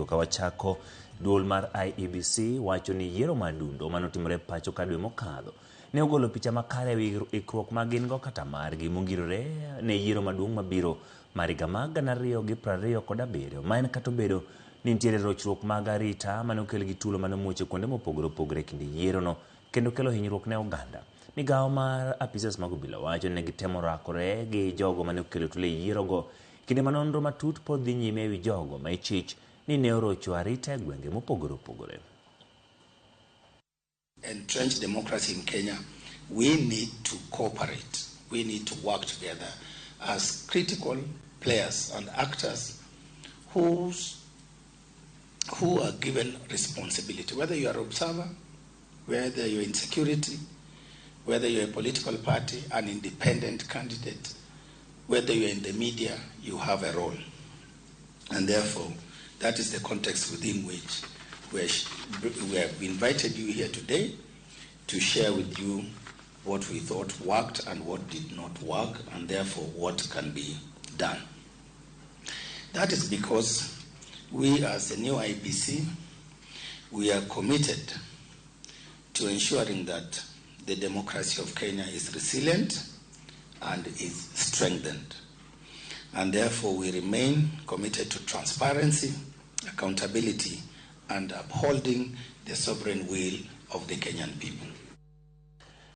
Kawachako Duol mar IEBC wacho ni yiero madundo manotimore pacho ka dwe mokadho ne ogolo picha makare ewi ikruok ma gin go kata margi mongirore ne yiero maduong' mabiro mar higa mag 2027 ma en kata obedo ni nitiere rochruok mag arita mane okel gi tulo mane omuoche kuonde mopogore opogore kinde yierono kendo kelo hinyruok ne oganda. Migawo mar apisas mag obila wacho ne gitemo rakore gi jogo mane okelo tulo e yierogo kinde ma nonro matut pod dhi nyime ewi jogo ma ichich ni ne orocho arita e gwenge mopogore opogore. Entrenched democracy in Kenya, we need to cooperate. We need to work together as critical players and actors who are given responsibility. Whether you are an observer, whether you're in security, whether you're a political party, an independent candidate, whether you're in the media, you have a role. And therefore, that is the context within which we have invited you here today to share with you what we thought worked and what did not work, and therefore what can be done. That is because we as the new IEBC, we are committed to ensuring that the democracy of Kenya is resilient and is strengthened. And therefore we remain committed to transparency, accountability, and upholding the sovereign will of the Kenyan people.